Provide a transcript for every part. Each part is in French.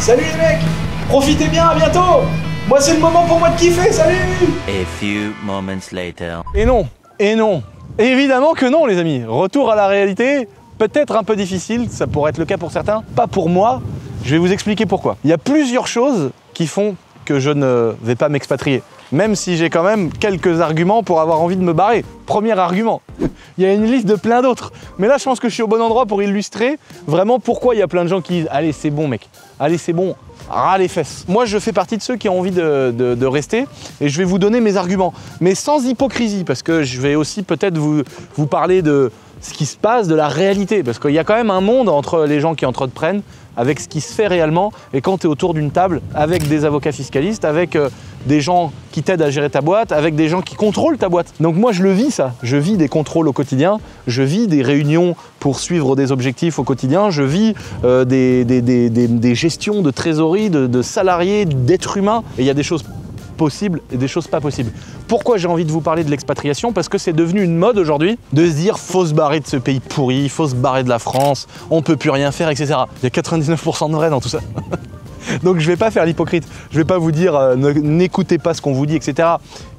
Salut les mecs. Profitez bien, à bientôt. Moi c'est le moment pour moi de kiffer, salut. A few moments later. Et non, évidemment que non les amis. Retour à la réalité, peut-être un peu difficile, ça pourrait être le cas pour certains, pas pour moi. Je vais vous expliquer pourquoi. Il y a plusieurs choses qui font que je ne vais pas m'expatrier. Même si j'ai quand même quelques arguments pour avoir envie de me barrer. Premier argument, il y a une liste de plein d'autres. Mais là, je pense que je suis au bon endroit pour illustrer vraiment pourquoi il y a plein de gens qui disent « Allez, c'est bon mec, allez, c'est bon, ras les fesses ». Moi, je fais partie de ceux qui ont envie de rester et je vais vous donner mes arguments. Mais sans hypocrisie, parce que je vais aussi peut-être vous parler de ce qui se passe, de la réalité. Parce qu'il y a quand même un monde entre les gens qui entreprennent, avec ce qui se fait réellement, et quand tu es autour d'une table avec des avocats fiscalistes, avec des gens qui t'aident à gérer ta boîte, avec des gens qui contrôlent ta boîte. Donc moi je le vis ça, je vis des contrôles au quotidien, je vis des réunions pour suivre des objectifs au quotidien, je vis des gestions de trésorerie, de salariés, d'êtres humains, et il y a des choses possibles et des choses pas possibles. Pourquoi j'ai envie de vous parler de l'expatriation? Parce que c'est devenu une mode aujourd'hui de se dire faut se barrer de ce pays pourri, faut se barrer de la France, on peut plus rien faire, etc. Il y a 99% de vrai dans tout ça. Donc je vais pas faire l'hypocrite, je vais pas vous dire n'écoutez pas ce qu'on vous dit, etc.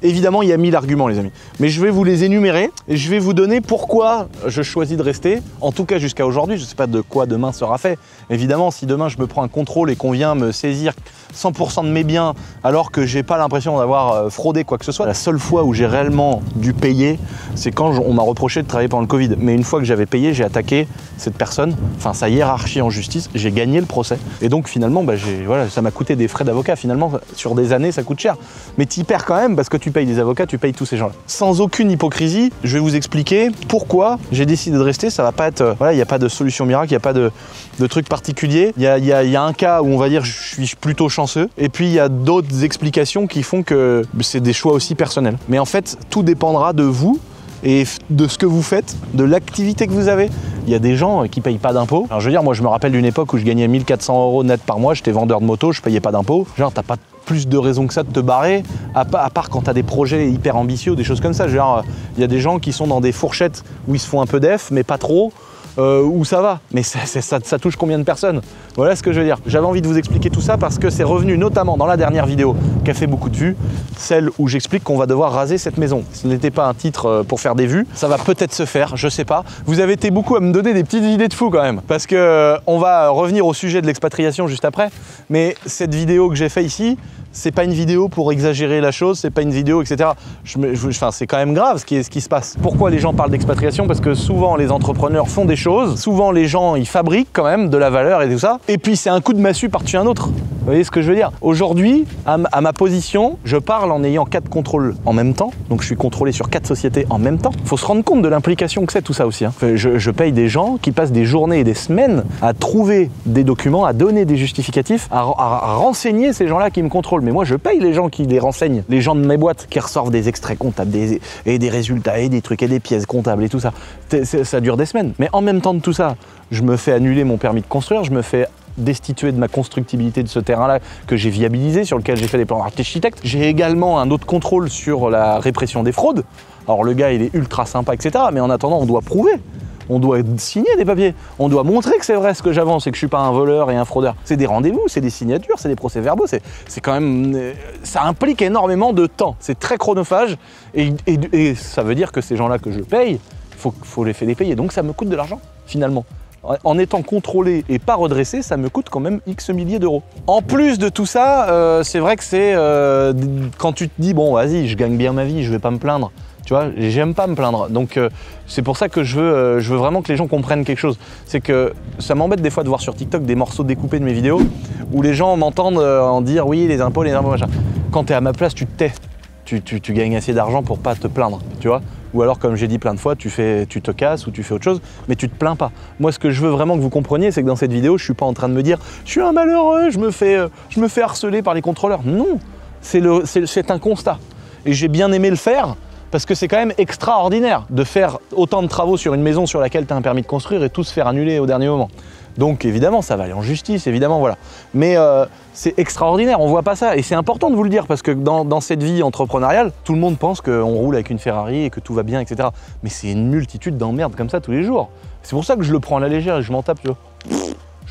Évidemment, il y a 1000 arguments les amis. Mais je vais vous les énumérer et je vais vous donner pourquoi je choisis de rester, en tout cas jusqu'à aujourd'hui. Je sais pas de quoi demain sera fait. Évidemment, si demain je me prends un contrôle et qu'on vient me saisir 100% de mes biens alors que j'ai pas l'impression d'avoir fraudé quoi que ce soit, la seule fois où j'ai réellement dû payer, c'est quand on m'a reproché de travailler pendant le Covid. Mais une fois que j'avais payé, j'ai attaqué cette personne, enfin sa hiérarchie en justice, j'ai gagné le procès. Et donc finalement, voilà, ça m'a coûté des frais d'avocat. Finalement, sur des années, ça coûte cher. Mais t'y perds quand même parce que tu payes des avocats, tu payes tous ces gens-là. Sans aucune hypocrisie, je vais vous expliquer pourquoi j'ai décidé de rester. Ça va pas être, voilà, il n'y a pas de solution miracle, il n'y a pas de truc particulier. Il y a un cas où on va dire je suis plutôt chanceux. Et puis il y a d'autres explications qui font que c'est des choix aussi personnels. Mais en fait, tout dépendra de vous et de ce que vous faites, de l'activité que vous avez. Il y a des gens qui payent pas d'impôts. Alors je veux dire, moi je me rappelle d'une époque où je gagnais 1400 € net par mois, j'étais vendeur de moto, je payais pas d'impôts. Genre t'as pas plus de raison que ça de te barrer, à part quand t'as des projets hyper ambitieux, des choses comme ça. Genre il y a des gens qui sont dans des fourchettes où ils se font un peu d'eff, mais pas trop. Où ça va, mais ça touche combien de personnes? Voilà ce que je veux dire. J'avais envie de vous expliquer tout ça parce que c'est revenu notamment dans la dernière vidéo qui a fait beaucoup de vues, celle où j'explique qu'on va devoir raser cette maison. Ce n'était pas un titre pour faire des vues, ça va peut-être se faire, je sais pas. Vous avez été beaucoup à me donner des petites idées de fou quand même, parce que on va revenir au sujet de l'expatriation juste après, mais cette vidéo que j'ai fait ici, c'est pas une vidéo pour exagérer la chose, c'est pas une vidéo, etc. Enfin, c'est quand même grave ce qui se passe. Pourquoi les gens parlent d'expatriation? Parce que souvent les entrepreneurs font des choses, souvent les gens ils fabriquent quand même de la valeur et tout ça, et puis c'est un coup de massue par-dessus un autre. Vous voyez ce que je veux dire? Aujourd'hui, à ma position, je parle en ayant 4 contrôles en même temps, donc je suis contrôlé sur 4 sociétés en même temps. Faut se rendre compte de l'implication que c'est tout ça aussi. Hein. Je paye des gens qui passent des journées et des semaines à trouver des documents, à donner des justificatifs, à renseigner ces gens-là qui me contrôlent. Mais moi, je paye les gens qui les renseignent, les gens de mes boîtes qui reçoivent des extraits comptables et des résultats et des trucs et des pièces comptables et tout ça. Ça dure des semaines. Mais en même temps de tout ça, je me fais annuler mon permis de construire, je me fais destituer de ma constructibilité de ce terrain-là que j'ai viabilisé, sur lequel j'ai fait des plans architectes. J'ai également un autre contrôle sur la répression des fraudes. Alors le gars, il est ultra sympa, etc. Mais en attendant, on doit prouver. On doit signer des papiers, on doit montrer que c'est vrai ce que j'avance et que je suis pas un voleur et un fraudeur. C'est des rendez-vous, c'est des signatures, c'est des procès-verbaux, c'est quand même... Ça implique énormément de temps, c'est très chronophage et ça veut dire que ces gens-là que je paye, faut les payer, donc ça me coûte de l'argent finalement. En étant contrôlé et pas redressé, ça me coûte quand même X milliers d'euros. En plus de tout ça, c'est vrai que c'est... quand tu te dis, bon vas-y, je gagne bien ma vie, je vais pas me plaindre. Tu vois, j'aime pas me plaindre. Donc c'est pour ça que je veux vraiment que les gens comprennent quelque chose. C'est que ça m'embête des fois de voir sur TikTok des morceaux découpés de mes vidéos où les gens m'entendent en dire oui, les impôts, machin. Quand t'es à ma place, tu te tais. Tu gagnes assez d'argent pour pas te plaindre, tu vois. Ou alors, comme j'ai dit plein de fois, tu te casses ou tu fais autre chose, mais tu te plains pas. Moi, ce que je veux vraiment que vous compreniez, c'est que dans cette vidéo, je suis pas en train de me dire « Je suis un malheureux, je me fais harceler par les contrôleurs ». Non, c'est un constat. Et j'ai bien aimé le faire, parce que c'est quand même extraordinaire de faire autant de travaux sur une maison sur laquelle tu as un permis de construire et tout se faire annuler au dernier moment. Donc évidemment, ça va aller en justice, évidemment, voilà. Mais c'est extraordinaire, on voit pas ça. Et c'est important de vous le dire, parce que dans cette vie entrepreneuriale, tout le monde pense qu'on roule avec une Ferrari et que tout va bien, etc. Mais c'est une multitude d'emmerdes comme ça tous les jours. C'est pour ça que je le prends à la légère et je m'en tape, tu vois.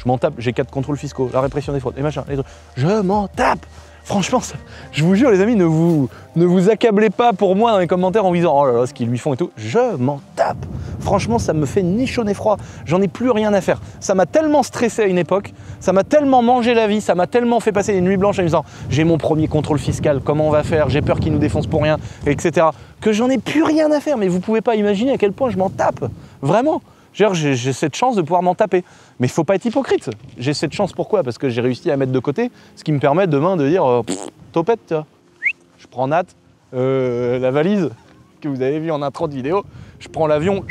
Je m'en tape, j'ai 4 contrôles fiscaux, la répression des fraudes, les machins, les trucs. Je m'en tape. Franchement, ça, je vous jure les amis, ne vous accablez pas pour moi dans les commentaires en me disant oh là là ce qu'ils lui font et tout. Je m'en tape. Franchement, ça me fait ni chaud ni froid. J'en ai plus rien à faire. Ça m'a tellement stressé à une époque, ça m'a tellement mangé la vie, ça m'a tellement fait passer les nuits blanches en me disant j'ai mon premier contrôle fiscal, comment on va faire, j'ai peur qu'ils nous défoncent pour rien, etc. Que j'en ai plus rien à faire. Mais vous pouvez pas imaginer à quel point je m'en tape. Vraiment. J'ai cette chance de pouvoir m'en taper. Mais il faut pas être hypocrite. J'ai cette chance pourquoi? Parce que j'ai réussi à mettre de côté, ce qui me permet demain de dire topette, tu vois. Je prends Nat, la valise que vous avez vue en intro de vidéo, je prends l'avion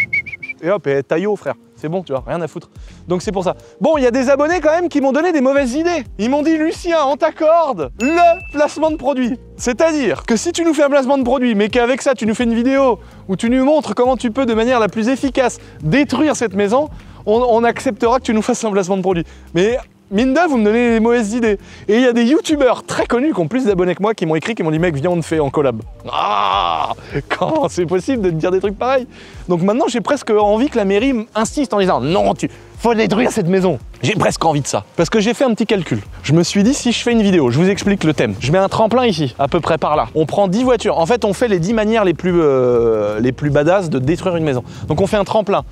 et hop, et taillot frère. C'est bon, tu vois, rien à foutre. Donc c'est pour ça. Bon, il y a des abonnés quand même qui m'ont donné des mauvaises idées. Ils m'ont dit Lucien, on t'accorde le placement de produit. C'est-à-dire que si tu nous fais un placement de produit, mais qu'avec ça tu nous fais une vidéo où tu nous montres comment tu peux de manière la plus efficace détruire cette maison, on acceptera que tu nous fasses un placement de produit. Mais mine de, vous me donnez des mauvaises idées. Et il y a des youtubeurs très connus qui ont plus d'abonnés que moi qui m'ont écrit, qui m'ont dit mec viens on te fait en collab. Ah, comment c'est possible de te dire des trucs pareils? Donc maintenant j'ai presque envie que la mairie insiste en disant non, faut détruire cette maison. J'ai presque envie de ça. Parce que j'ai fait un petit calcul. Je me suis dit si je fais une vidéo, je vous explique le thème. Je mets un tremplin ici, à peu près par là. On prend 10 voitures. En fait on fait les 10 manières les plus badass de détruire une maison. Donc on fait un tremplin.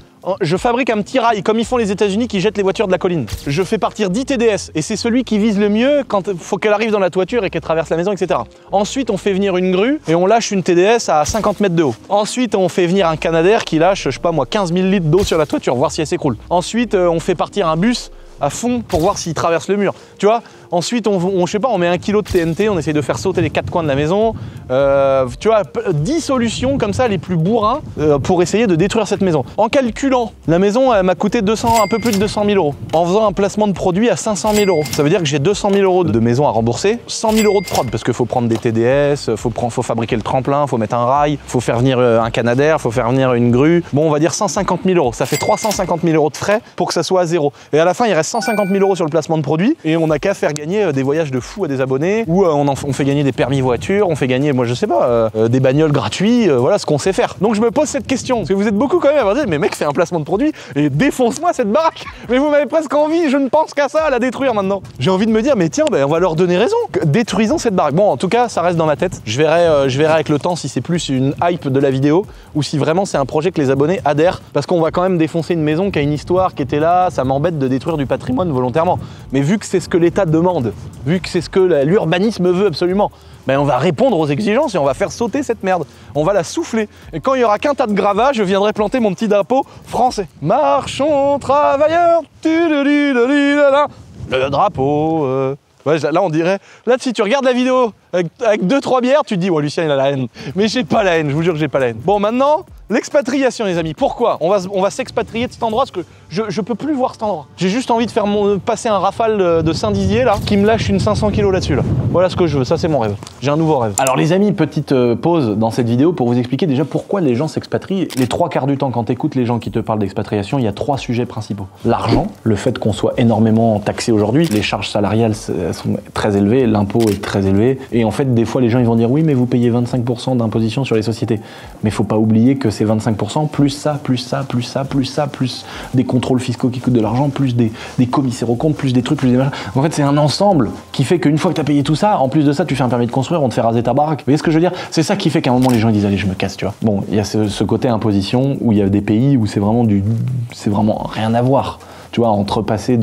Je fabrique un petit rail, comme ils font les États-Unis qui jettent les voitures de la colline. Je fais partir 10 TDS, et c'est celui qui vise le mieux quand il faut qu'elle arrive dans la toiture et qu'elle traverse la maison, etc. Ensuite, on fait venir une grue, et on lâche une TDS à 50 mètres de haut. Ensuite, on fait venir un Canadair qui lâche, je sais pas moi, 15 000 litres d'eau sur la toiture, voir si elle s'écroule. Ensuite, on fait partir un bus à fond pour voir s'il traverse le mur. Tu vois? Ensuite, je sais pas, on met 1 kg de TNT, on essaye de faire sauter les 4 coins de la maison. Tu vois, 10 solutions comme ça, les plus bourrins, pour essayer de détruire cette maison. En calculant, la maison, elle m'a coûté un peu plus de 200 000 €. En faisant un placement de produit à 500 000 €. Ça veut dire que j'ai 200 000 € de maison à rembourser, 100 000 € de prod, parce qu'il faut prendre des TDS, faut fabriquer le tremplin, faut mettre un rail, faut faire venir un Canadair, faut faire venir une grue. Bon, on va dire 150 000 €. Ça fait 350 000 € de frais pour que ça soit à zéro. Et à la fin, il reste 150 000 € sur le placement de produit, et on n'a qu'à faire gagner des voyages de fou à des abonnés, ou on fait gagner des permis voitures, on fait gagner, moi je sais pas, des bagnoles gratuits, voilà ce qu'on sait faire. Donc je me pose cette question, parce que vous êtes beaucoup quand même à me dire, mais mec, fais un placement de produit et défonce-moi cette baraque. Mais vous m'avez presque envie, je ne pense qu'à ça, à la détruire maintenant. J'ai envie de me dire, mais tiens, on va leur donner raison, détruisons cette baraque. Bon, en tout cas, ça reste dans ma tête. Je verrai avec le temps si c'est plus une hype de la vidéo, ou si vraiment c'est un projet que les abonnés adhèrent, parce qu'on va quand même défoncer une maison qui a une histoire, qui était là, ça m'embête de détruire du patrimoine volontairement. Mais vu que c'est ce que l'État demande, vu que c'est ce que l'urbanisme veut absolument, ben on va répondre aux exigences et on va faire sauter cette merde. On va la souffler. Et quand il n'y aura qu'un tas de gravats, je viendrai planter mon petit drapeau français. Marchons, travailleurs, le drapeau. Ouais, là, on dirait... Là, si tu regardes la vidéo avec 2-3 bières, tu te dis, oh, Lucien, il a la haine. Mais j'ai pas la haine, je vous jure que j'ai pas la haine. Bon, maintenant, l'expatriation, les amis. Pourquoi? On va s'expatrier de cet endroit parce que je peux plus voir cet endroit. J'ai juste envie de faire passer un Rafale de Saint-Dizier, là, qui me lâche une 500 kg là-dessus, là. Voilà ce que je veux, ça, c'est mon rêve. J'ai un nouveau rêve. Alors, les amis, petite pause dans cette vidéo pour vous expliquer déjà pourquoi les gens s'expatrient. Les 3/4 du temps, quand tu écoutes les gens qui te parlent d'expatriation, il y a 3 sujets principaux. L'argent, le fait qu'on soit énormément taxé aujourd'hui, les charges salariales sont très élevées, l'impôt est très élevé, et en fait, des fois, les gens ils vont dire oui, mais vous payez 25% d'imposition sur les sociétés. Mais il faut pas oublier que c'est 25% plus ça, plus ça, plus ça, plus ça, plus des contrôles fiscaux qui coûtent de l'argent, plus des commissaires aux comptes, plus des trucs, plus des machins. En fait, c'est un ensemble qui fait qu'une fois que tu as payé tout ça, en plus de ça, tu fais un permis de construire, on te fait raser ta baraque. Vous voyez ce que je veux dire? C'est ça qui fait qu'à un moment, les gens ils disent allez, je me casse, tu vois. Bon, il y a ce côté imposition où il y a des pays où c'est vraiment rien à voir. Tu vois, entre passer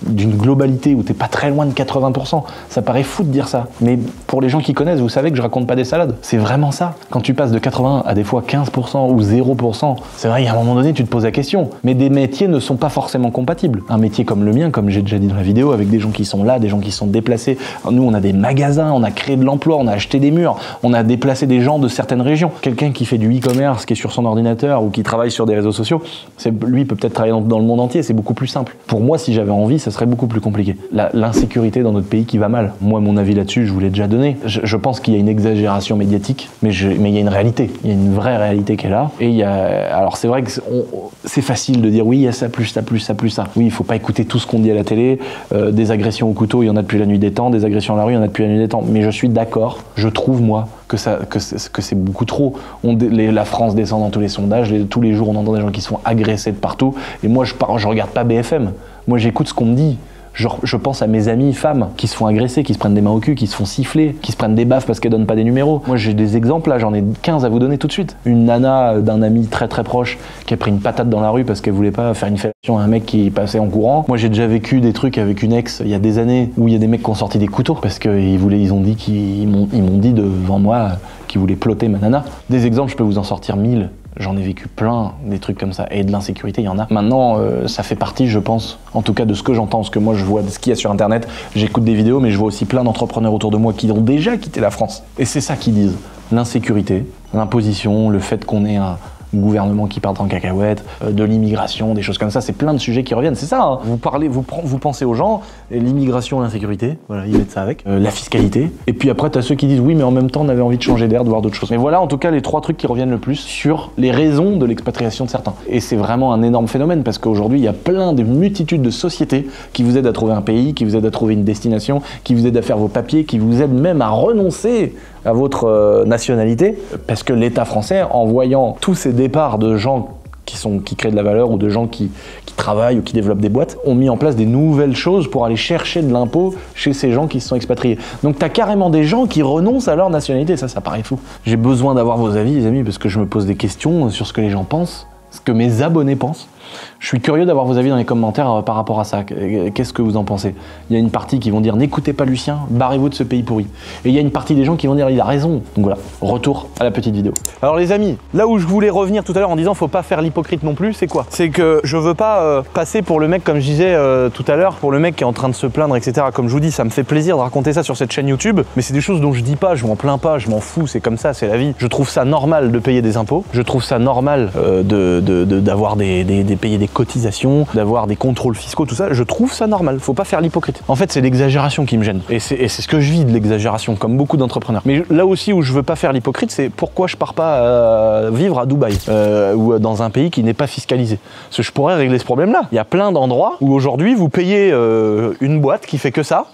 d'une globalité où t'es pas très loin de 80%. Ça paraît fou de dire ça, mais pour les gens qui connaissent, vous savez que je raconte pas des salades. C'est vraiment ça. Quand tu passes de 80 à des fois 15% ou 0%, c'est vrai, il y a un moment donné, tu te poses la question. Mais des métiers ne sont pas forcément compatibles. Un métier comme le mien, comme j'ai déjà dit dans la vidéo, avec des gens qui sont là, des gens qui sont déplacés. Nous, on a des magasins, on a créé de l'emploi, on a acheté des murs, on a déplacé des gens de certaines régions. Quelqu'un qui fait du e-commerce, qui est sur son ordinateur ou qui travaille sur des réseaux sociaux, lui peut peut-être travailler dans le monde entier, c'est beaucoup plus simple. Pour moi, si j'avais envie, ça serait beaucoup plus compliqué. L'insécurité dans notre pays qui va mal. Moi, mon avis là-dessus, je vous l'ai déjà donné. Je pense qu'il y a une exagération médiatique, mais il y a une réalité. Il y a une vraie réalité qui est là. Et alors, c'est vrai que c'est facile de dire oui, il y a ça, plus ça, plus ça, plus ça. Oui, il faut pas écouter tout ce qu'on dit à la télé. Des agressions au couteau, il y en a depuis la nuit des temps. Des agressions à la rue, il y en a depuis la nuit des temps. Mais je suis d'accord, je trouve, moi, que c'est beaucoup trop. La France descend dans tous les sondages. Tous les jours, on entend des gens qui se font agresser de partout. Et moi, je regarde pas BFM. Moi, j'écoute ce qu'on me dit. Je pense à mes amis femmes qui se font agresser, qui se prennent des mains au cul, qui se font siffler, qui se prennent des baffes parce qu'elles donnent pas des numéros. Moi j'ai des exemples là, j'en ai 15 à vous donner tout de suite. Une nana d'un ami très très proche qui a pris une patate dans la rue parce qu'elle voulait pas faire une fellation à un mec qui passait en courant. Moi j'ai déjà vécu des trucs avec une ex il y a des années où il y a des mecs qui ont sorti des couteaux parce qu'ils m'ont dit devant moi qu'ils voulaient ploter ma nana. Des exemples, je peux vous en sortir 1000. J'en ai vécu plein, des trucs comme ça. Et de l'insécurité, il y en a. Maintenant, ça fait partie, je pense, en tout cas de ce que j'entends, ce que moi je vois, de ce qu'il y a sur Internet. J'écoute des vidéos, mais je vois aussi plein d'entrepreneurs autour de moi qui ont déjà quitté la France. Et c'est ça qu'ils disent. L'insécurité, l'imposition, le fait qu'on ait un gouvernement qui part en cacahuète, de l'immigration, des choses comme ça, c'est plein de sujets qui reviennent, c'est ça, hein. Vous pensez aux gens, l'immigration, l'insécurité, voilà, ils mettent ça avec, la fiscalité, et puis après t'as ceux qui disent oui mais en même temps on avait envie de changer d'air, de voir d'autres choses. Mais voilà en tout cas les 3 trucs qui reviennent le plus sur les raisons de l'expatriation de certains. Et c'est vraiment un énorme phénomène parce qu'aujourd'hui il y a plein de multitudes de sociétés qui vous aident à trouver un pays, qui vous aident à trouver une destination, qui vous aident à faire vos papiers, qui vous aident même à renoncer à votre nationalité, parce que l'État français, en voyant tous ces départs de gens qui créent de la valeur ou de gens qui travaillent ou qui développent des boîtes, ont mis en place des nouvelles choses pour aller chercher de l'impôt chez ces gens qui se sont expatriés. Donc t'as carrément des gens qui renoncent à leur nationalité, ça paraît fou. J'ai besoin d'avoir vos avis, les amis, parce que je me pose des questions sur ce que les gens pensent, ce que mes abonnés pensent. Je suis curieux d'avoir vos avis dans les commentaires par rapport à ça. Qu'est-ce que vous en pensez? Il y a une partie qui vont dire n'écoutez pas Lucien, barrez-vous de ce pays pourri. Et il y a une partie des gens qui vont dire il a raison. Donc voilà, retour à la petite vidéo. Alors les amis, là où je voulais revenir tout à l'heure en disant faut pas faire l'hypocrite non plus, c'est quoi? C'est que je veux pas passer pour le mec, comme je disais tout à l'heure, pour le mec qui est en train de se plaindre, etc. Comme je vous dis, ça me fait plaisir de raconter ça sur cette chaîne YouTube, mais c'est des choses dont je dis pas, je m'en plains pas, je m'en fous, c'est comme ça, c'est la vie. Je trouve ça normal de payer des impôts, je trouve ça normal d'avoir payer des cotisations, d'avoir des contrôles fiscaux, tout ça, je trouve ça normal, faut pas faire l'hypocrite. En fait, c'est l'exagération qui me gêne. Et c'est ce que je vis de l'exagération, comme beaucoup d'entrepreneurs. Mais là aussi où je veux pas faire l'hypocrite, c'est pourquoi je pars pas vivre à Dubaï ou dans un pays qui n'est pas fiscalisé. Parce que je pourrais régler ce problème-là. Il y a plein d'endroits où aujourd'hui vous payez une boîte qui fait que ça.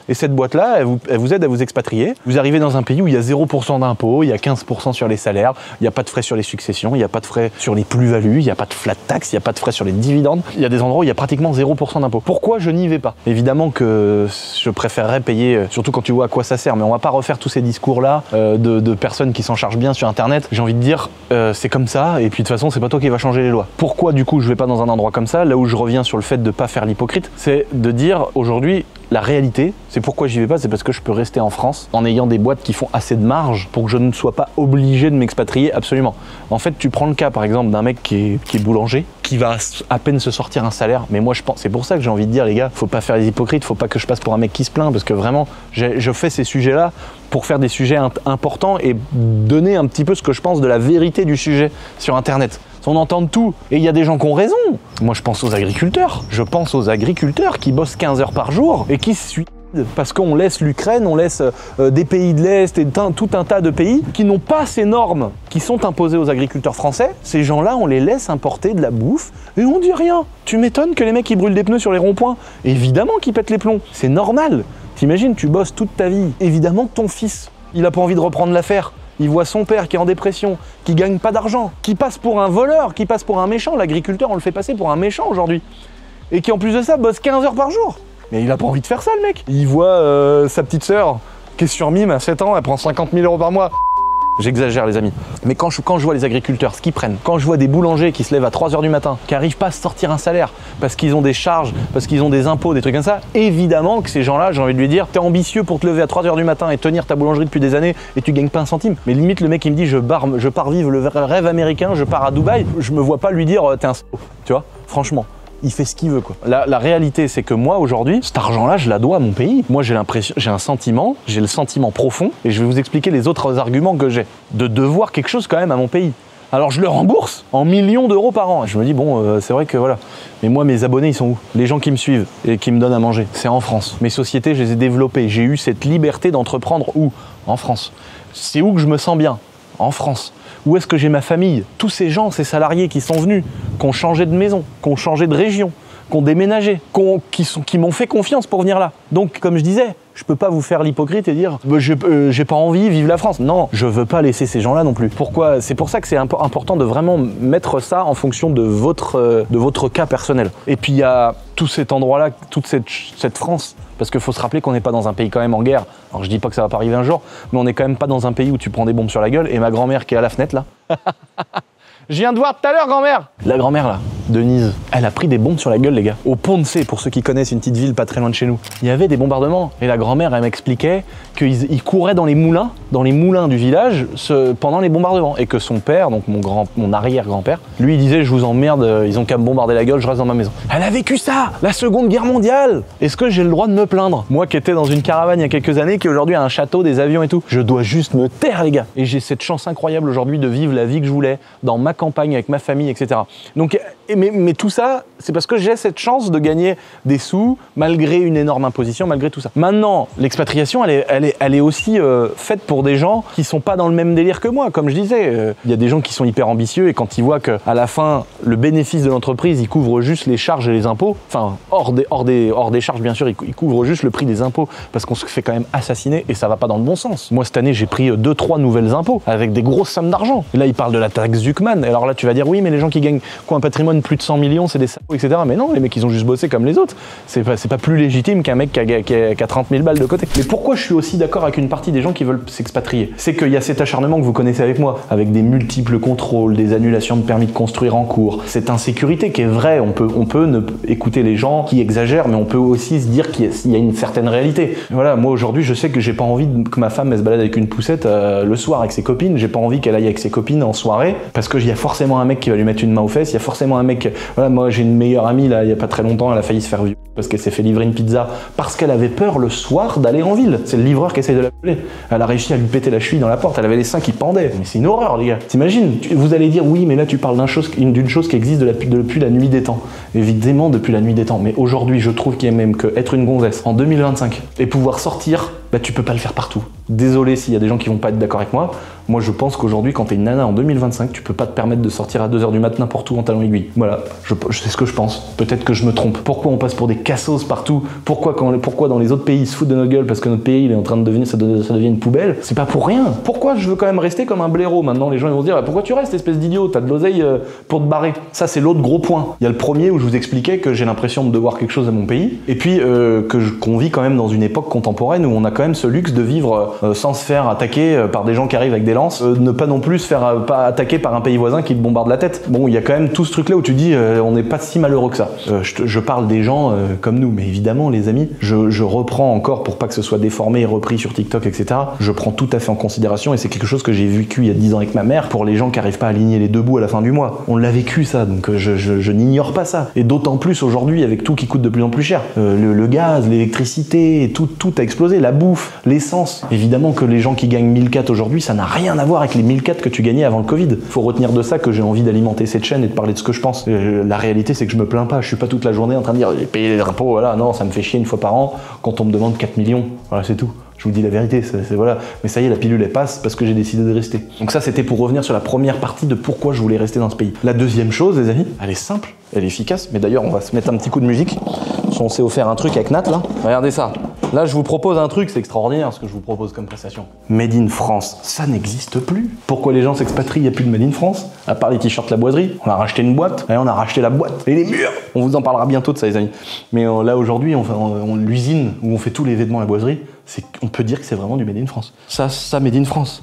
Et cette boîte-là, elle vous aide à vous expatrier. Vous arrivez dans un pays où il y a 0% d'impôts, il y a 15% sur les salaires, il n'y a pas de frais sur les successions, il n'y a pas de frais sur les plus-values, il n'y a pas de flat tax, il n'y a pas de frais sur les dividendes. Il y a des endroits où il y a pratiquement 0% d'impôts. Pourquoi je n'y vais pas? Évidemment que je préférerais payer, surtout quand tu vois à quoi ça sert, mais on va pas refaire tous ces discours-là de personnes qui s'en chargent bien sur Internet. J'ai envie de dire, c'est comme ça, et puis de toute façon, c'est pas toi qui va changer les lois. Pourquoi du coup je vais pas dans un endroit comme ça? Là où je reviens sur le fait de pas faire l'hypocrite, c'est de dire aujourd'hui, la réalité, c'est pourquoi j'y vais pas, c'est parce que je peux rester en France en ayant des boîtes qui font assez de marge pour que je ne sois pas obligé de m'expatrier absolument. En fait, tu prends le cas par exemple d'un mec qui est boulanger, qui va à peine se sortir un salaire, mais moi je pense, c'est pour ça que j'ai envie de dire les gars, faut pas faire les hypocrites, faut pas que je passe pour un mec qui se plaint, parce que vraiment, je fais ces sujets-là pour faire des sujets importants et donner un petit peu ce que je pense de la vérité du sujet sur Internet. On entend tout. Et il y a des gens qui ont raison. Moi, je pense aux agriculteurs. Je pense aux agriculteurs qui bossent 15 heures par jour et qui se suicident parce qu'on laisse l'Ukraine, on laisse des pays de l'Est et tout un tas de pays qui n'ont pas ces normes qui sont imposées aux agriculteurs français. Ces gens-là, on les laisse importer de la bouffe et on dit rien. Tu m'étonnes que les mecs qui brûlent des pneus sur les ronds-points, évidemment qu'ils pètent les plombs. C'est normal. T'imagines, tu bosses toute ta vie. Évidemment que ton fils, il a pas envie de reprendre l'affaire. Il voit son père qui est en dépression, qui gagne pas d'argent, qui passe pour un voleur, qui passe pour un méchant. L'agriculteur, on le fait passer pour un méchant aujourd'hui. Et qui en plus de ça bosse 15 heures par jour. Mais il a pas envie de faire ça le mec. Il voit sa petite sœur qui est sur Mime à 7 ans, elle prend 50 000 € par mois. J'exagère les amis. Mais quand je vois les agriculteurs, ce qu'ils prennent, quand je vois des boulangers qui se lèvent à 3 h du matin, qui n'arrivent pas à se sortir un salaire, parce qu'ils ont des charges, parce qu'ils ont des impôts, des trucs comme ça, évidemment que ces gens-là, j'ai envie de lui dire, t'es ambitieux pour te lever à 3 h du matin et tenir ta boulangerie depuis des années et tu gagnes pas un centime. Mais limite le mec il me dit je pars vivre le rêve américain, je pars à Dubaï, je me vois pas lui dire t'es un salaud, tu vois, franchement. Il fait ce qu'il veut quoi. La réalité c'est que moi aujourd'hui, cet argent-là je la dois à mon pays. Moi j'ai l'impression, j'ai le sentiment profond, et je vais vous expliquer les autres arguments que j'ai, de devoir quelque chose quand même à mon pays. Alors je le rembourse en millions d'euros par an. Je me dis bon c'est vrai que voilà. Mais moi mes abonnés ils sont où? Les gens qui me suivent et qui me donnent à manger, c'est en France. Mes sociétés je les ai développées, j'ai eu cette liberté d'entreprendre où? En France. C'est où que je me sens bien? En France. Où est-ce que j'ai ma famille? Tous ces gens, ces salariés qui sont venus, qui ont changé de maison, qui ont changé de région, qui ont déménagé, qui m'ont fait confiance pour venir là. Donc, comme je disais, Je peux pas vous faire l'hypocrite et dire bah, j'ai pas envie, vive la France. Non, je veux pas laisser ces gens-là non plus. Pourquoi? C'est pour ça que c'est important de vraiment mettre ça en fonction de votre cas personnel. Et puis il y a tout cet endroit-là, toute cette France. Parce qu'il faut se rappeler qu'on n'est pas dans un pays quand même en guerre. Alors je dis pas que ça va pas arriver un jour, mais on n'est quand même pas dans un pays où tu prends des bombes sur la gueule. Et ma grand-mère qui est à la fenêtre là. Je viens de voir tout à l'heure, grand-mère. La grand-mère là, Denise, elle a pris des bombes sur la gueule, les gars. Au Pont de C, pour ceux qui connaissent une petite ville pas très loin de chez nous. Il y avait des bombardements. Et la grand-mère, elle m'expliquait qu'ils couraient dans les moulins du village pendant les bombardements. Et que son père, donc mon arrière-grand-père, lui il disait je vous emmerde, ils ont qu'à me bombarder la gueule, je reste dans ma maison. Elle a vécu ça, la Seconde Guerre mondiale. Est-ce que j'ai le droit de me plaindre? Moi qui étais dans une caravane il y a quelques années, qui aujourd'hui a un château, des avions et tout. Je dois juste me taire, les gars. Et j'ai cette chance incroyable aujourd'hui de vivre la vie que je voulais, dans ma campagne, avec ma famille, etc. Donc, mais tout ça, c'est parce que j'ai cette chance de gagner des sous, malgré une énorme imposition, malgré tout ça. Maintenant, l'expatriation, elle est aussi faite pour des gens qui sont pas dans le même délire que moi. Comme je disais, il y a des gens qui sont hyper ambitieux et quand ils voient qu'à la fin, le bénéfice de l'entreprise, il couvre juste les charges et les impôts, enfin, hors des charges, bien sûr, il couvre juste le prix des impôts parce qu'on se fait quand même assassiner et ça va pas dans le bon sens. Moi, cette année, j'ai pris 2-3 nouvelles impôts avec des grosses sommes d'argent. Là, ils parlent de la taxe Zuckman. Alors là, tu vas dire, oui, mais les gens qui gagnent quoi, un patrimoine plus de 100 millions, c'est des salauds, etc. Mais non, les mecs, ils ont juste bossé comme les autres. C'est pas plus légitime qu'un mec qui a 30 000 balles de côté. Mais pourquoi je suis aussi d'accord avec une partie des gens qui veulent s'expatrier? C'est qu'il y a cet acharnement que vous connaissez avec moi, avec des multiples contrôles, des annulations de permis de construire en cours, cette insécurité qui est vraie. On peut écouter les gens qui exagèrent, mais on peut aussi se dire qu'il y a une certaine réalité. Voilà, moi aujourd'hui, je sais que j'ai pas envie que ma femme elle se balade avec une poussette le soir avec ses copines. J'ai pas envie qu'elle aille avec ses copines en soirée, parce qu'il y a forcément un mec qui va lui mettre une main aux fesses. Il y a forcément un mec. Voilà, moi j'ai une meilleure amie là, il y a pas très longtemps, elle a failli se faire violer parce qu'elle s'est fait livrer une pizza parce qu'elle avait peur le soir d'aller en ville. C'est le livreur qui essaie de la violer. Elle a réussi à lui péter la cheville dans la porte. Elle avait les seins qui pendaient. Mais c'est une horreur, les gars. T'imagines? Vous allez dire oui, mais là tu parles d'une chose qui existe depuis la nuit des temps. Évidemment, depuis la nuit des temps. Mais aujourd'hui, je trouve qu'il y a même que être une gonzesse en 2025 et pouvoir sortir, bah tu peux pas le faire partout. Désolé s'il y a des gens qui vont pas être d'accord avec moi. Moi, je pense qu'aujourd'hui, quand t'es une nana en 2025, tu peux pas te permettre de sortir à 2h du matin n'importe où en talons aiguilles. Voilà, c'est ce que je pense. Peut-être que je me trompe. Pourquoi on passe pour des cassos partout? Pourquoi dans les autres pays ils se foutent de notre gueule parce que notre pays il est en train de devenir, ça devient une poubelle? C'est pas pour rien. Pourquoi je veux quand même rester comme un blaireau? Maintenant, les gens ils vont se dire pourquoi tu restes, espèce d'idiot? T'as de l'oseille pour te barrer. Ça, c'est l'autre gros point. Il y a le premier où je vous expliquais que j'ai l'impression de devoir quelque chose à mon pays, et puis qu'on vit quand même dans une époque contemporaine où on a quand même ce luxe de vivre sans se faire attaquer par des gens qui arrivent avec des lances, ne pas non plus se faire pas attaquer par un pays voisin qui te bombarde la tête. Bon, il y a quand même tout ce truc-là où tu dis on n'est pas si malheureux que ça. Je parle des gens comme nous, mais évidemment, les amis, je reprends encore pour pas que ce soit déformé et repris sur TikTok, etc. Je prends tout à fait en considération et c'est quelque chose que j'ai vécu il y a 10 ans avec ma mère pour les gens qui n'arrivent pas à aligner les deux bouts à la fin du mois. On l'a vécu ça, donc je n'ignore pas ça. Et d'autant plus aujourd'hui avec tout qui coûte de plus en plus cher. Le gaz, l'électricité, tout a explosé, la bouffe, l'essence. Évidemment que les gens qui gagnent 1004 aujourd'hui, ça n'a rien à voir avec les 1004 que tu gagnais avant le Covid. Faut retenir de ça que j'ai envie d'alimenter cette chaîne et de parler de ce que je pense. La réalité, c'est que je me plains pas. Je suis pas toute la journée en train de dire j'ai payé les impôts, voilà. Non, ça me fait chier une fois par an quand on me demande 4 millions. Voilà, c'est tout. Je vous dis la vérité, voilà. Mais ça y est, la pilule elle passe parce que j'ai décidé de rester. Donc ça, c'était pour revenir sur la première partie de pourquoi je voulais rester dans ce pays. La deuxième chose, les amis, elle est simple, elle est efficace. Mais d'ailleurs, on va se mettre un petit coup de musique. On s'est offert un truc avec Nat là. Regardez ça. Là, je vous propose un truc, c'est extraordinaire ce que je vous propose comme prestation. Made in France, ça n'existe plus. Pourquoi les gens s'expatrient? Il n'y a plus de Made in France. À part les t-shirts La Boiserie, on a racheté une boîte. Et on a racheté la boîte et les murs. On vous en parlera bientôt de ça, les amis. Mais là, aujourd'hui, l'usine où on fait tous les vêtements La Boiserie, on peut dire que c'est vraiment du Made in France. Ça, Made in France.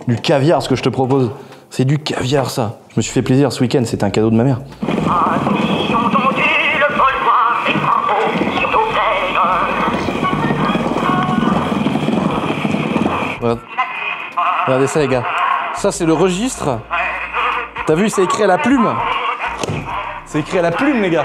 Du caviar, ce que je te propose. C'est du caviar, ça. Je me suis fait plaisir ce week-end, c'était un cadeau de ma mère. Regardez ça, les gars. Ça, c'est le registre. T'as vu, c'est écrit à la plume. C'est écrit à la plume, les gars.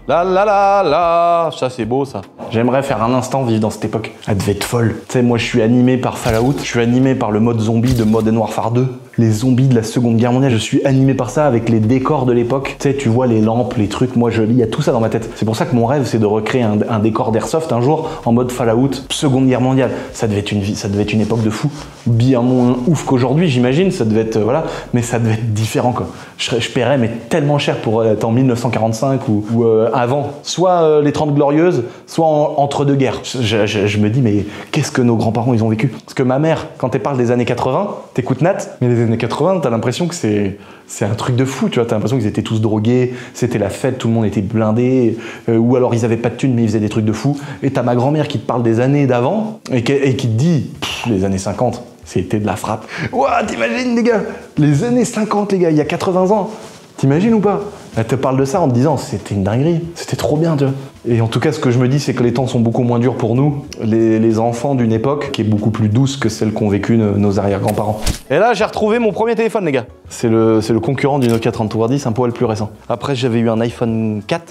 La la la la. Ça, c'est beau, ça. J'aimerais faire un instant vivre dans cette époque. Elle devait être folle. Tu sais, moi, je suis animé par Fallout. Je suis animé par le mode zombie de Modern Warfare 2. les zombies de la Seconde Guerre mondiale. Je suis animé par ça avec les décors de l'époque. Tu sais, tu vois les lampes, les trucs. Moi, il y a tout ça dans ma tête. C'est pour ça que mon rêve, c'est de recréer un décor d'airsoft un jour en mode Fallout, Seconde Guerre mondiale. Ça devait être une époque de fou. Bien moins ouf qu'aujourd'hui, j'imagine. Ça devait être voilà, mais ça devait être différent quoi. Je paierais mais tellement cher pour être en 1945 ou avant. Soit les 30 glorieuses, soit entre deux guerres. Je me dis mais qu'est-ce que nos grands-parents ils ont vécu? Parce que ma mère, quand elle parle des années 80, t'écoutes Nat, mais les années 80, t'as l'impression que c'est un truc de fou, tu vois. T'as l'impression qu'ils étaient tous drogués, c'était la fête, tout le monde était blindé, ou alors ils avaient pas de thunes mais ils faisaient des trucs de fou. Et t'as ma grand-mère qui te parle des années d'avant et qui te dit les années 50. C'était de la frappe. Ouah, t'imagines les gars, les années 50 les gars, il y a 80 ans. T'imagines ou pas? Elle te parle de ça en te disant c'était une dinguerie, c'était trop bien, tu vois. Et en tout cas, ce que je me dis, c'est que les temps sont beaucoup moins durs pour nous, les enfants d'une époque qui est beaucoup plus douce que celle qu'ont vécu nos arrière-grands-parents. Et là, j'ai retrouvé mon premier téléphone, les gars. C'est le concurrent du Nokia 3310, un poil plus récent. Après, j'avais eu un iPhone 4.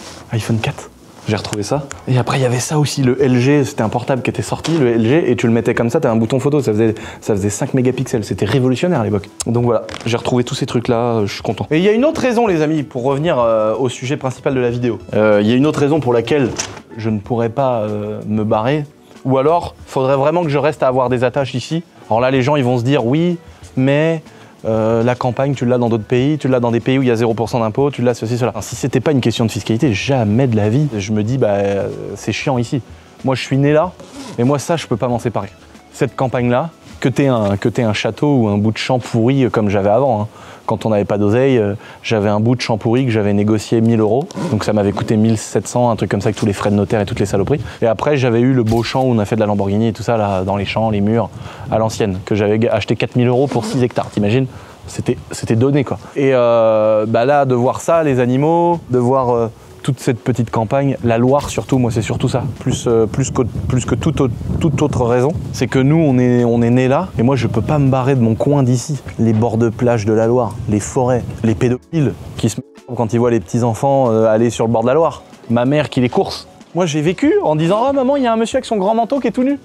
J'ai retrouvé ça. Et après, il y avait ça aussi, le LG. C'était un portable qui était sorti, le LG, et tu le mettais comme ça, t'avais un bouton photo. Ça faisait 5 mégapixels. C'était révolutionnaire à l'époque. Donc voilà, j'ai retrouvé tous ces trucs-là, je suis content. Et il y a une autre raison, les amis, pour revenir au sujet principal de la vidéo. Il y a une autre raison pour laquelle je ne pourrais pas me barrer. Ou alors, faudrait vraiment que je reste à avoir des attaches ici. Alors là, les gens, ils vont se dire, oui, mais... la campagne, tu l'as dans d'autres pays, tu l'as dans des pays où il y a 0% d'impôt, tu l'as ceci, cela. Alors, si c'était pas une question de fiscalité, jamais de la vie, je me dis, bah, c'est chiant ici. Moi, je suis né là, et moi, ça, je peux pas m'en séparer. Cette campagne-là, que t'aies un château ou un bout de champ pourri comme j'avais avant, hein. Quand on n'avait pas d'oseille, j'avais un bout de champ pourri que j'avais négocié 1000 €. Donc ça m'avait coûté 1700, un truc comme ça, avec tous les frais de notaire et toutes les saloperies. Et après, j'avais eu le beau champ où on a fait de la Lamborghini et tout ça, là, dans les champs, les murs, à l'ancienne, que j'avais acheté 4000 € pour 6 hectares, t'imagines? C'était donné, quoi. Et bah là, de voir ça, les animaux, de voir... toute cette petite campagne, la Loire surtout, moi c'est surtout ça, plus que toute autre raison, c'est que nous on est nés là, et moi je peux pas me barrer de mon coin d'ici. Les bords de plage de la Loire, les forêts, les pédophiles qui se mettent quand ils voient les petits enfants aller sur le bord de la Loire, ma mère qui les course. Moi j'ai vécu en disant « Oh maman, il y a un monsieur avec son grand manteau qui est tout nu ».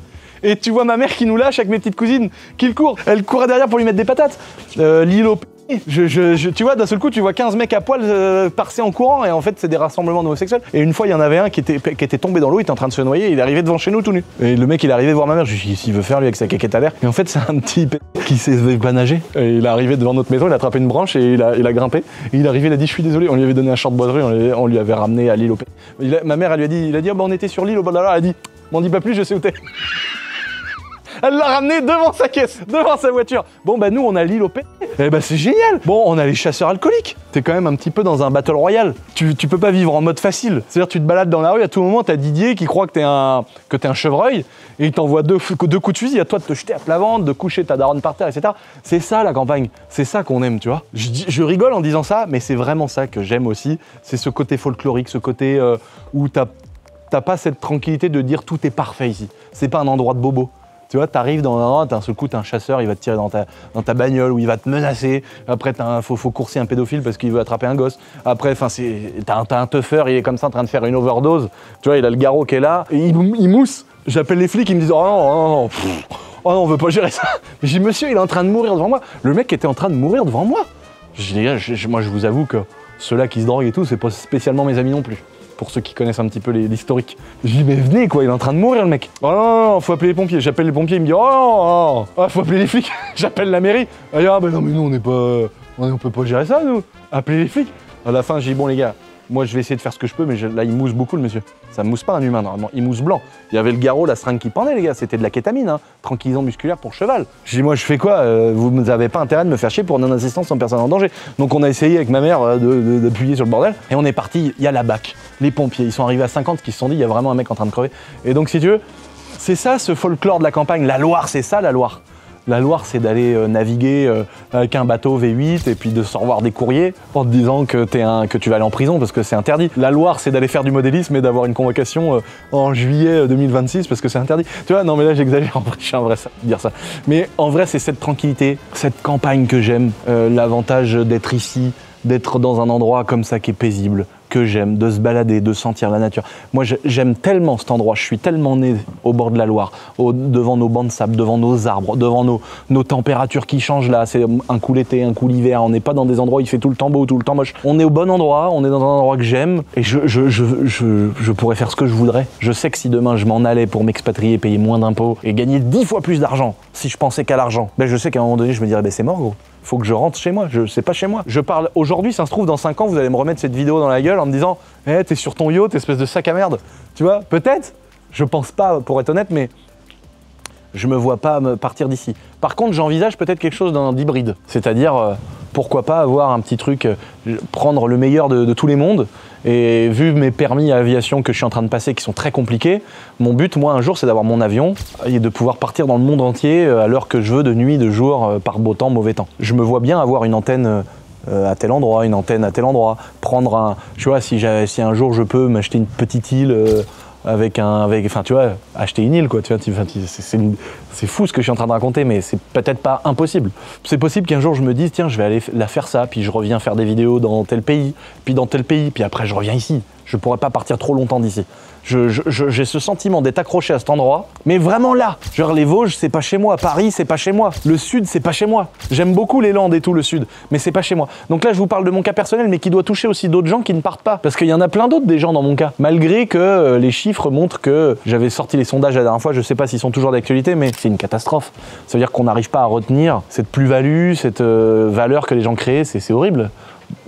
Et tu vois ma mère qui nous lâche avec mes petites cousines, qui le court. Elle courait derrière pour lui mettre des patates. L'île au tu vois, d'un seul coup, tu vois 15 mecs à poil passer en courant, et en fait, c'est des rassemblements homosexuels. Et une fois, il y en avait un qui était tombé dans l'eau, il était en train de se noyer, il est arrivé devant chez nous tout nu. Et le mec, il est arrivé voir ma mère, je lui ai dit, s'il veut faire, lui, avec sa caquette à l'air. Et en fait, c'est un petit qui sait pas nager. Et il est arrivé devant notre maison, il a attrapé une branche et il a grimpé. Et il est arrivé, il a dit, je suis désolé, on lui avait donné un short boiserie, on lui avait ramené à l'île au ma mère, elle lui a dit, oh, bah, on était sur l'île au bord de la Loire, elle a dit, m'en dis pas plus, je sais où t'es. Elle l'a ramené devant sa caisse, devant sa voiture. Bon, bah nous, on a l'île au P. Eh bah c'est génial. Bon, on a les chasseurs alcooliques. T'es quand même un petit peu dans un battle royal. Tu peux pas vivre en mode facile. C'est-à-dire, tu te balades dans la rue, à tout moment, t'as Didier qui croit que t'es un chevreuil, et il t'envoie deux coups de fusil à toi de te jeter à plat ventre, de coucher ta daronne par terre, etc. C'est ça la campagne. C'est ça qu'on aime, tu vois. Je rigole en disant ça, mais c'est vraiment ça que j'aime aussi. C'est ce côté folklorique, ce côté où t'as pas cette tranquillité de dire tout est parfait ici. C'est pas un endroit de bobo. Tu vois, t'arrives dans un endroit, d'un seul coup, t'as un chasseur, il va te tirer dans ta bagnole, ou il va te menacer. Après, faut courser un pédophile parce qu'il veut attraper un gosse. Après, t'as un teufeur, il est comme ça en train de faire une overdose. Tu vois, il a le garrot qui est là, et il mousse. J'appelle les flics, ils me disent « Oh non, oh non, on veut pas gérer ça. » J'ai dit « Monsieur, il est en train de mourir devant moi. » Le mec était en train de mourir devant moi. Je dis « Les gars, moi, je vous avoue que ceux-là qui se droguent et tout, c'est pas spécialement mes amis non plus. » Pour ceux qui connaissent un petit peu l'historique. Je dis mais venez quoi, il est en train de mourir le mec. Oh non, faut appeler les pompiers. J'appelle les pompiers, il me dit oh, faut appeler les flics. J'appelle la mairie. Ah bah non mais nous on peut pas gérer ça nous. Appelez les flics. À la fin j'ai dit bon les gars, moi je vais essayer de faire ce que je peux, mais là il mousse beaucoup le monsieur. Ça mousse pas un humain normalement, il mousse blanc. Il y avait le garrot, la seringue qui pendait les gars, c'était de la kétamine, hein. Tranquillisant musculaire pour cheval. Je dis moi je fais quoi, vous n'avez pas intérêt de me faire chier pour non-assistance en personne en danger. Donc on a essayé avec ma mère d'appuyer sur le bordel, et on est parti, il y a la BAC, les pompiers, ils sont arrivés à 50 qui se sont dit il y a vraiment un mec en train de crever. Et donc si tu veux, c'est ça ce folklore de la campagne, la Loire, c'est ça la Loire. La Loire, c'est d'aller naviguer avec un bateau V8 et puis de se revoir des courriers en te disant que tu vas aller en prison parce que c'est interdit. La Loire, c'est d'aller faire du modélisme et d'avoir une convocation en juillet 2026 parce que c'est interdit. Tu vois, non mais là j'exagère, en vrai, je suis un vrai ça, dire ça. Mais en vrai, c'est cette tranquillité, cette campagne que j'aime, l'avantage d'être ici, d'être dans un endroit comme ça qui est paisible, que j'aime, de se balader, de sentir la nature. Moi, j'aime tellement cet endroit, je suis tellement né au bord de la Loire, devant nos bancs de sable, devant nos arbres, devant nos températures qui changent là, c'est un coup l'été, un coup l'hiver, on n'est pas dans des endroits où il fait tout le temps beau, tout le temps moche. On est au bon endroit, on est dans un endroit que j'aime, et je pourrais faire ce que je voudrais. Je sais que si demain je m'en allais pour m'expatrier, payer moins d'impôts et gagner 10 fois plus d'argent, si je pensais qu'à l'argent, ben je sais qu'à un moment donné, je me dirais, ben c'est mort gros. Faut que je rentre chez moi, c'est pas chez moi. Je parle aujourd'hui, ça se trouve dans 5 ans, vous allez me remettre cette vidéo dans la gueule en me disant « Eh, t'es sur ton yacht, espèce de sac à merde ». Tu vois, peut-être, je pense pas pour être honnête, mais je me vois pas me partir d'ici. Par contre, j'envisage peut-être quelque chose d'hybride, c'est-à-dire pourquoi pas avoir un petit truc, prendre le meilleur de tous les mondes. Et vu mes permis à aviation que je suis en train de passer qui sont très compliqués, mon but, moi, un jour, c'est d'avoir mon avion et de pouvoir partir dans le monde entier à l'heure que je veux, de nuit, de jour, par beau temps, mauvais temps. Je me vois bien avoir une antenne à tel endroit, une antenne à tel endroit, prendre un... Tu vois, si un jour je peux m'acheter une petite île enfin tu vois, acheter une île quoi, tu vois, c'est fou ce que je suis en train de raconter, mais c'est peut-être pas impossible. C'est possible qu'un jour je me dise tiens je vais aller la faire ça, puis je reviens faire des vidéos dans tel pays, puis dans tel pays, puis après je reviens ici. Je pourrais pas partir trop longtemps d'ici. J'ai ce sentiment d'être accroché à cet endroit, mais vraiment là. Genre les Vosges, c'est pas chez moi. Paris, c'est pas chez moi. Le Sud, c'est pas chez moi. J'aime beaucoup les Landes et tout le Sud, mais c'est pas chez moi. Donc là, je vous parle de mon cas personnel, mais qui doit toucher aussi d'autres gens qui ne partent pas. Parce qu'il y en a plein d'autres des gens dans mon cas. Malgré que les chiffres montrent que j'avais sorti les sondages la dernière fois, je sais pas s'ils sont toujours d'actualité, mais c'est une catastrophe. Ça veut dire qu'on n'arrive pas à retenir cette plus-value, cette valeur que les gens créent, c'est horrible.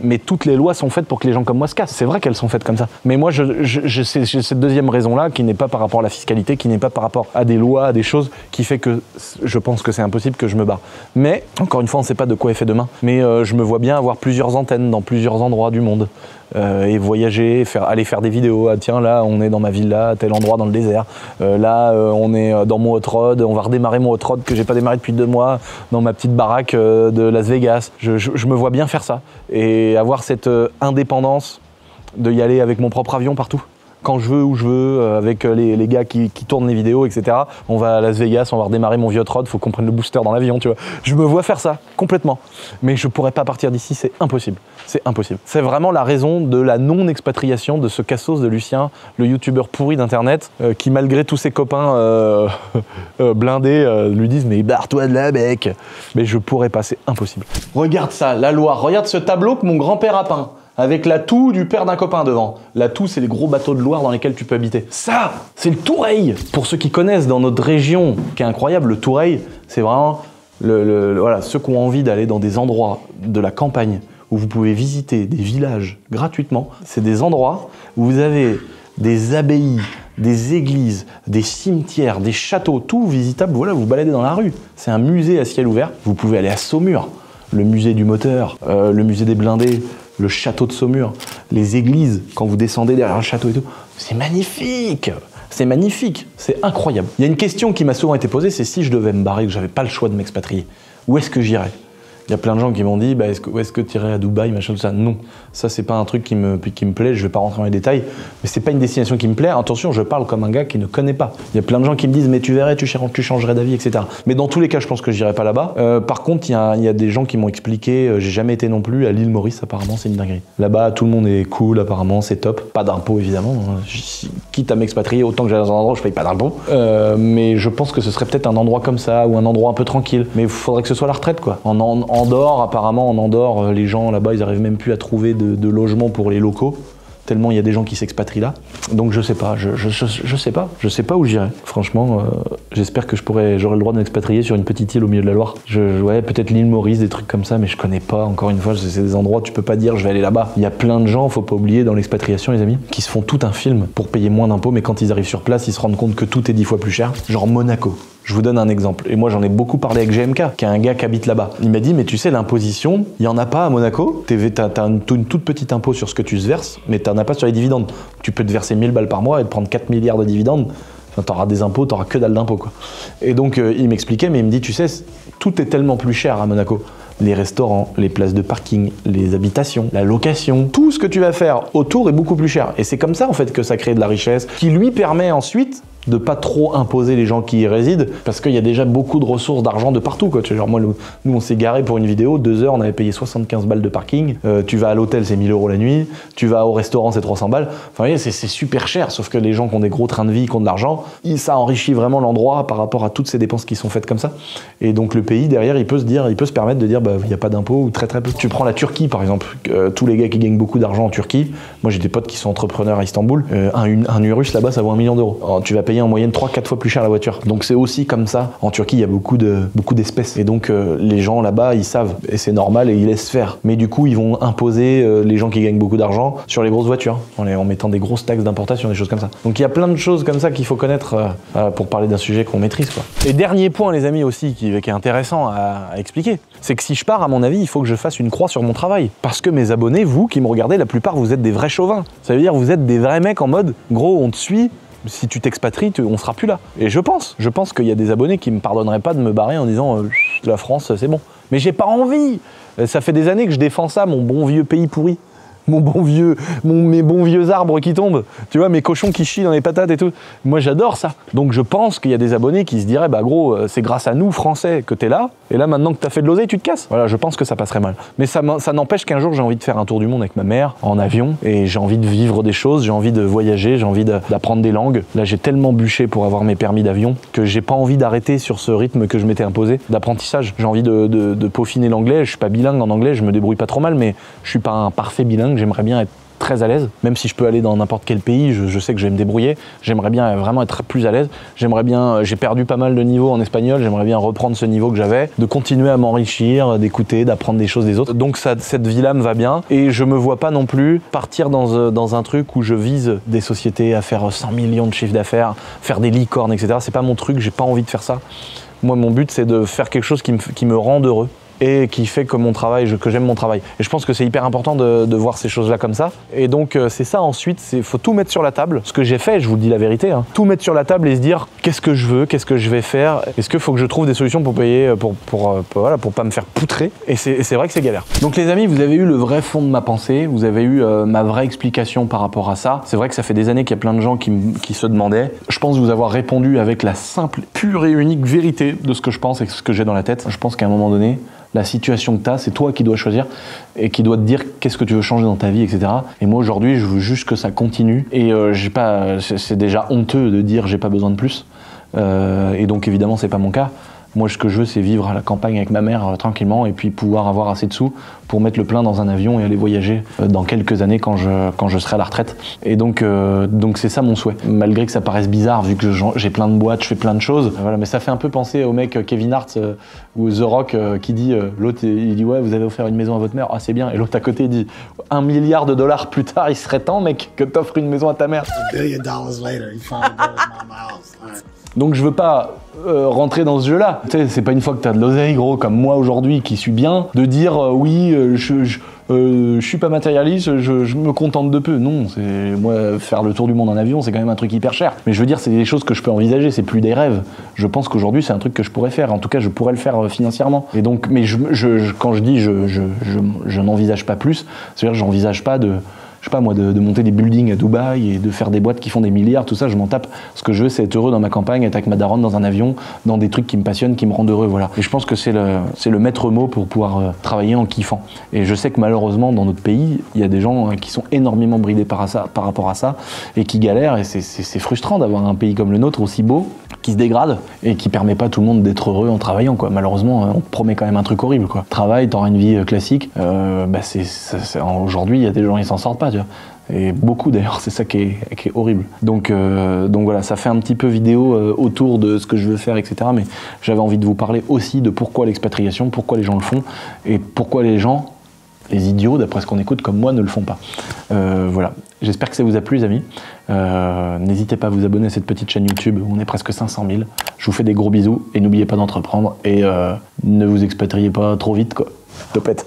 Mais toutes les lois sont faites pour que les gens comme moi se cassent. C'est vrai qu'elles sont faites comme ça. Mais moi, j'ai cette deuxième raison-là qui n'est pas par rapport à la fiscalité, qui n'est pas par rapport à des lois, à des choses, qui fait que je pense que c'est impossible que je me barre. Mais, encore une fois, on ne sait pas de quoi est fait demain. Mais je me vois bien avoir plusieurs antennes dans plusieurs endroits du monde. Et voyager, aller faire des vidéos. Ah, tiens, là, on est dans ma villa, à tel endroit dans le désert. Là, on est dans mon hot rod. On va redémarrer mon hot rod que j'ai pas démarré depuis 2 mois dans ma petite baraque de Las Vegas. Je me vois bien faire ça et avoir cette indépendance de y aller avec mon propre avion partout. Quand je veux, où je veux, avec les gars qui tournent les vidéos, etc. On va à Las Vegas, on va redémarrer mon vieux hot rod, faut qu'on prenne le booster dans l'avion, tu vois. Je me vois faire ça, complètement. Mais je pourrais pas partir d'ici, c'est impossible. C'est impossible. C'est vraiment la raison de la non-expatriation de ce cassos de Lucien, le youtubeur pourri d'internet, qui malgré tous ses copains blindés, lui disent « Mais barre-toi de là, mec !» Mais je pourrais pas, c'est impossible. Regarde ça, la Loire, regarde ce tableau que mon grand-père a peint. Avec la toux du père d'un copain devant. La toux, c'est les gros bateaux de Loire dans lesquels tu peux habiter. Ça, c'est le Toureil. Pour ceux qui connaissent dans notre région, qui est incroyable, le Toureil, c'est vraiment voilà, ceux qui ont envie d'aller dans des endroits de la campagne où vous pouvez visiter des villages gratuitement. C'est des endroits où vous avez des abbayes, des églises, des cimetières, des châteaux, tout visitable. Voilà, vous vous baladez dans la rue. C'est un musée à ciel ouvert. Vous pouvez aller à Saumur, le musée du moteur, le musée des blindés, le château de Saumur, les églises, quand vous descendez derrière un château et tout. C'est magnifique! C'est magnifique, c'est incroyable. Il y a une question qui m'a souvent été posée, c'est si je devais me barrer, que j'avais pas le choix de m'expatrier, où est-ce que j'irais? Il y a plein de gens qui m'ont dit, bah, est-ce que tu irais à Dubaï, machin, tout ça? Non, ça c'est pas un truc qui me plaît, je vais pas rentrer dans les détails, mais c'est pas une destination qui me plaît. Attention, je parle comme un gars qui ne connaît pas. Il y a plein de gens qui me disent, mais tu verrais, tu changerais d'avis, etc. Mais dans tous les cas, je pense que j'irai pas là-bas. Par contre, il y a des gens qui m'ont expliqué, j'ai jamais été non plus à l'île Maurice, apparemment, c'est une dinguerie. Là-bas, tout le monde est cool, apparemment, c'est top. Pas d'impôts, évidemment. Quitte à m'expatrier, autant que j'aille dans un endroit où je paye pas d'impôts. Mais je pense que ce serait peut-être un endroit comme ça, ou un endroit un peu tranquille. Mais il faudrait que ce soit la retraite, quoi. En Andorre, apparemment, en Andorre, les gens là-bas, ils arrivent même plus à trouver de logement pour les locaux, tellement il y a des gens qui s'expatrient là. Donc je sais pas, je sais pas où j'irai. Franchement, j'espère que j'aurai le droit de m'expatrier sur une petite île au milieu de la Loire. Ouais, peut-être l'île Maurice, des trucs comme ça, mais je connais pas. Encore une fois, c'est des endroits où tu peux pas dire je vais aller là-bas. Il y a plein de gens, faut pas oublier, dans l'expatriation, les amis, qui se font tout un film pour payer moins d'impôts, mais quand ils arrivent sur place, ils se rendent compte que tout est 10 fois plus cher. Genre Monaco. Je vous donne un exemple, et moi j'en ai beaucoup parlé avec GMK, qui est un gars qui habite là-bas. Il m'a dit, mais tu sais, l'imposition, il n'y en a pas à Monaco, t'as une toute petite impôt sur ce que tu se verses, mais t'en as pas sur les dividendes. Tu peux te verser 1000 balles par mois et te prendre 4 milliards de dividendes, enfin, t'auras des impôts, t'auras que dalle d'impôts, quoi. Et donc il m'expliquait, mais il me dit, tu sais, tout est tellement plus cher à Monaco. Les restaurants, les places de parking, les habitations, la location, tout ce que tu vas faire autour est beaucoup plus cher. Et c'est comme ça en fait que ça crée de la richesse qui lui permet ensuite de pas trop imposer les gens qui y résident, parce qu'il y a déjà beaucoup de ressources d'argent de partout, quoi. Tu sais, genre moi, nous on s'est garé pour une vidéo, 2 heures, on avait payé 75 balles de parking, tu vas à l'hôtel, c'est 1000 € la nuit, tu vas au restaurant, c'est 300 balles, enfin vous voyez, c'est super cher, sauf que les gens qui ont des gros trains de vie, qui ont de l'argent, ça enrichit vraiment l'endroit par rapport à toutes ces dépenses qui sont faites comme ça. Et donc le pays, derrière, il peut se permettre de dire, bah, il n'y a pas d'impôt, ou très très peu. Tu prends la Turquie, par exemple, tous les gars qui gagnent beaucoup d'argent en Turquie, moi j'ai des potes qui sont entrepreneurs à Istanbul, un Urus là-bas, ça vaut 1 million d'euros. Alors, tu vas payer en moyenne 3-4 fois plus cher la voiture. Donc c'est aussi comme ça. En Turquie, il y a beaucoup d'espèces. Et donc les gens là-bas, ils savent. Et c'est normal et ils laissent faire. Mais du coup, ils vont imposer les gens qui gagnent beaucoup d'argent sur les grosses voitures, en mettant des grosses taxes d'importation, des choses comme ça. Donc il y a plein de choses comme ça qu'il faut connaître pour parler d'un sujet qu'on maîtrise, quoi. Et dernier point, les amis, aussi, qui est intéressant à expliquer, c'est que si je pars, à mon avis, il faut que je fasse une croix sur mon travail. Parce que mes abonnés, vous qui me regardez, la plupart, vous êtes des vrais chauvins. Ça veut dire vous êtes des vrais mecs en mode, gros, on te suit, si tu t'expatries, on sera plus là. Et je pense qu'il y a des abonnés qui me pardonneraient pas de me barrer en disant la France, c'est bon. Mais j'ai pas envie. Ça fait des années que je défends ça, mon bon vieux pays pourri. Mes bons vieux arbres qui tombent, tu vois, mes cochons qui chient dans les patates et tout. Moi, j'adore ça. Donc, je pense qu'il y a des abonnés qui se diraient, bah gros, c'est grâce à nous, Français, que t'es là. Et là, maintenant que t'as fait de l'oseille, tu te casses. Voilà, je pense que ça passerait mal. Mais ça n'empêche qu'un jour, j'ai envie de faire un tour du monde avec ma mère, en avion. Et j'ai envie de vivre des choses, j'ai envie de voyager, j'ai envie d'apprendre des langues. Là, j'ai tellement bûché pour avoir mes permis d'avion que j'ai pas envie d'arrêter sur ce rythme que je m'étais imposé d'apprentissage. J'ai envie de peaufiner l'anglais. Je suis pas bilingue en anglais, je me débrouille pas trop mal, mais je suis pas un parfait bilingue. J'aimerais bien être très à l'aise, même si je peux aller dans n'importe quel pays, je sais que je vais me débrouiller. J'aimerais bien vraiment être plus à l'aise. J'ai perdu pas mal de niveaux en espagnol, j'aimerais bien reprendre ce niveau que j'avais, de continuer à m'enrichir, d'écouter, d'apprendre des choses des autres. Donc cette vie-là me va bien et je me vois pas non plus partir dans un truc où je vise des sociétés à faire 100 millions de chiffre d'affaires, faire des licornes, etc. C'est pas mon truc, j'ai pas envie de faire ça. Moi, mon but, c'est de faire quelque chose qui me rende heureux et qui fait que que j'aime mon travail. Et je pense que c'est hyper important de voir ces choses-là comme ça. Et donc c'est ça ensuite, faut tout mettre sur la table. Ce que j'ai fait, je vous le dis la vérité, hein, tout mettre sur la table et se dire qu'est-ce que je veux, qu'est-ce que je vais faire, est-ce qu'il faut que je trouve des solutions pour payer, pour pas me faire poutrer. Et c'est vrai que c'est galère. Donc les amis, vous avez eu le vrai fond de ma pensée, vous avez eu ma vraie explication par rapport à ça. C'est vrai que ça fait des années qu'il y a plein de gens qui se demandaient. Je pense vous avoir répondu avec la simple, pure et unique vérité de ce que je pense et ce que j'ai dans la tête. Je pense qu'à un moment donné, la situation que tu as, c'est toi qui dois choisir et qui dois te dire qu'est-ce que tu veux changer dans ta vie, etc. Et moi aujourd'hui, je veux juste que ça continue. Et c'est déjà honteux de dire j'ai pas besoin de plus. Et donc évidemment, c'est pas mon cas. Moi, ce que je veux, c'est vivre à la campagne avec ma mère tranquillement et puis pouvoir avoir assez de sous pour mettre le plein dans un avion et aller voyager dans quelques années quand je serai à la retraite. Et donc c'est ça mon souhait. Malgré que ça paraisse bizarre, vu que j'ai plein de boîtes, je fais plein de choses. Voilà, mais ça fait un peu penser au mec Kevin Hart ou The Rock qui dit, l'autre il dit ouais, vous avez offert une maison à votre mère, ah c'est bien. Et l'autre à côté il dit $1 milliard plus tard, il serait temps mec que t'offres une maison à ta mère. $1 billion later, he finally got his mama house. All right. Donc je veux pas rentrer dans ce jeu-là. Tu sais, c'est pas une fois que t'as de l'oseille, gros, comme moi aujourd'hui, qui suis bien, de dire oui, je suis pas matérialiste, je me contente de peu. Non, moi, faire le tour du monde en avion, c'est quand même un truc hyper cher. Mais je veux dire, c'est des choses que je peux envisager, c'est plus des rêves. Je pense qu'aujourd'hui, c'est un truc que je pourrais faire. En tout cas, je pourrais le faire financièrement. Et donc, mais quand je dis je n'envisage pas plus, c'est-à-dire j'envisage pas de monter des buildings à Dubaï et de faire des boîtes qui font des milliards, tout ça, je m'en tape. Ce que je veux, c'est être heureux dans ma campagne, être avec ma daronne dans un avion, dans des trucs qui me passionnent, qui me rendent heureux, voilà. Et je pense que c'est le maître mot pour pouvoir travailler en kiffant. Et je sais que malheureusement, dans notre pays, il y a des gens qui sont énormément bridés par rapport à ça, et qui galèrent, et c'est frustrant d'avoir un pays comme le nôtre, aussi beau, qui se dégrade, et qui permet pas à tout le monde d'être heureux en travaillant, quoi. Malheureusement, on te promet quand même un truc horrible, quoi. Travaille, t'auras une vie classique, aujourd'hui, il y a des gens qui s'en sortent pas, tu vois. Et beaucoup d'ailleurs, c'est ça qui est horrible. Donc voilà, ça fait un petit peu vidéo autour de ce que je veux faire, etc. Mais j'avais envie de vous parler aussi de pourquoi l'expatriation, pourquoi les gens le font, et pourquoi les gens, les idiots, d'après ce qu'on écoute, comme moi, ne le font pas. Voilà. J'espère que ça vous a plu, les amis. N'hésitez pas à vous abonner à cette petite chaîne YouTube où on est presque 500 000. Je vous fais des gros bisous et n'oubliez pas d'entreprendre et ne vous expatriez pas trop vite, quoi. Topette.